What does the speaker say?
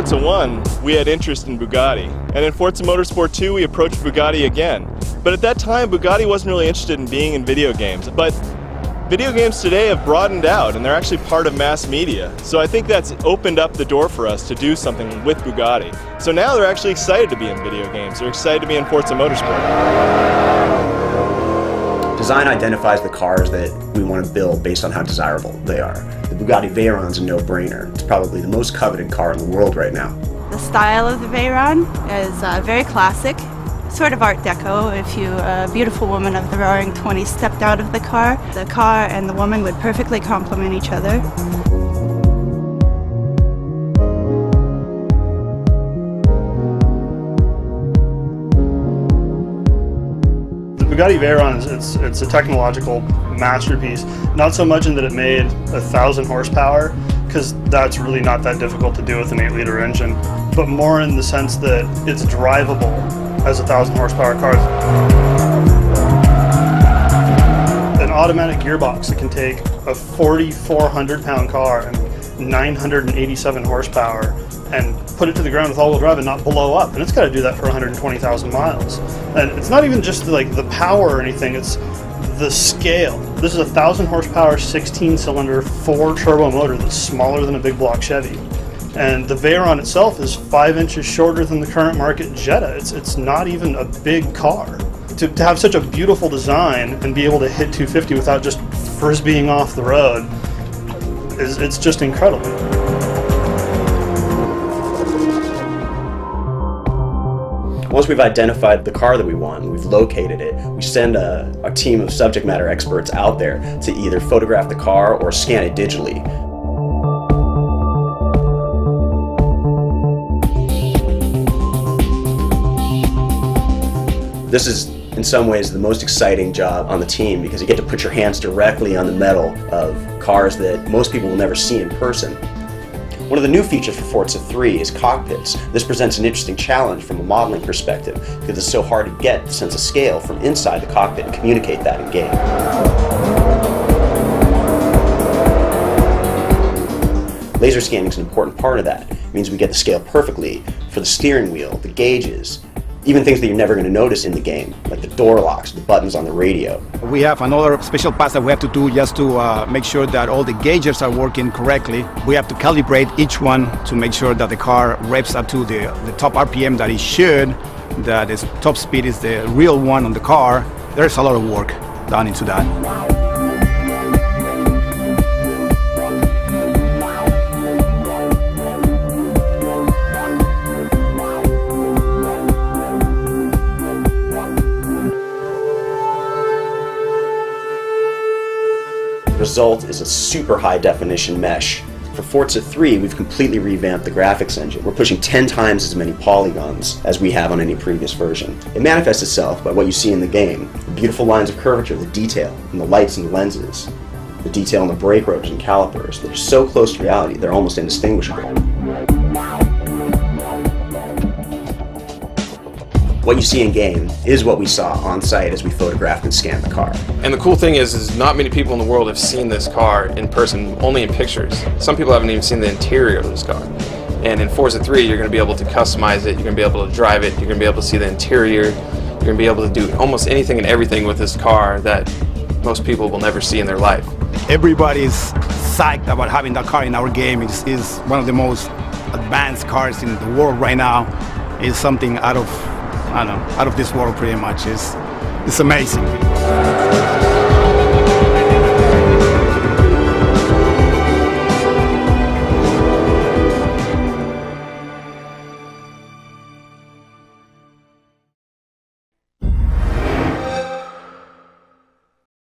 Forza 1, we had interest in Bugatti. And in Forza Motorsport 2, we approached Bugatti again. But at that time, Bugatti wasn't really interested in being in video games. But video games today have broadened out, and they're actually part of mass media. So I think that's opened up the door for us to do something with Bugatti. So now they're actually excited to be in video games. They're excited to be in Forza Motorsport. Design identifies the cars that we want to build based on how desirable they are. The Bugatti Veyron is a no-brainer. It's probably the most coveted car in the world right now. The style of the Veyron is very classic, sort of Art Deco. If a beautiful woman of the Roaring 20s stepped out of the car and the woman would perfectly complement each other. Bugatti Veyron, it's a technological masterpiece, not so much in that it made 1,000 horsepower, because that's really not that difficult to do with an 8-liter engine, but more in the sense that it's drivable as 1,000 horsepower car. An automatic gearbox that can take a 4,400 pound car and 987 horsepower and put it to the ground with all-wheel drive and not blow up, and it's got to do that for 120,000 miles. And it's not even just like the power or anything, it's the scale. This is a 1,000 horsepower 16-cylinder 4-turbo motor that's smaller than a big block Chevy, and the Veyron itself is 5 inches shorter than the current market Jetta. It's not even a big car. To have such a beautiful design and be able to hit 250 without just frisbeeing off the road it's just incredible. Once we've identified the car that we want, we've located it, we send a team of subject matter experts out there to either photograph the car or scan it digitally. This is, in some ways, the most exciting job on the team, because you get to put your hands directly on the metal of cars that most people will never see in person. One of the new features for Forza 3 is cockpits. This presents an interesting challenge from a modeling perspective, because it's so hard to get the sense of scale from inside the cockpit and communicate that in game. Laser scanning is an important part of that. It means we get the scale perfectly for the steering wheel, the gauges, even things that you're never going to notice in the game, like the door locks, the buttons on the radio. We have another special pass that we have to do just to make sure that all the gauges are working correctly. We have to calibrate each one to make sure that the car revs up to the top RPM that it should, that its top speed is the real one on the car. There's a lot of work done into that. The result is a super high definition mesh. For Forza 3, we've completely revamped the graphics engine. We're pushing 10 times as many polygons as we have on any previous version. It manifests itself by what you see in the game. The beautiful lines of curvature, the detail, and the lights and lenses. The detail in the brake rotors and calipers. They're so close to reality, they're almost indistinguishable. What you see in game is what we saw on site as we photographed and scanned the car. And the cool thing is not many people in the world have seen this car in person, only in pictures. Some people haven't even seen the interior of this car. And in Forza 3, you're going to be able to customize it, you're going to be able to drive it, you're going to be able to see the interior, you're going to be able to do almost anything and everything with this car that most people will never see in their life. Everybody's psyched about having that car in our game. It's one of the most advanced cars in the world right now. It's something out of this world pretty much. It's amazing.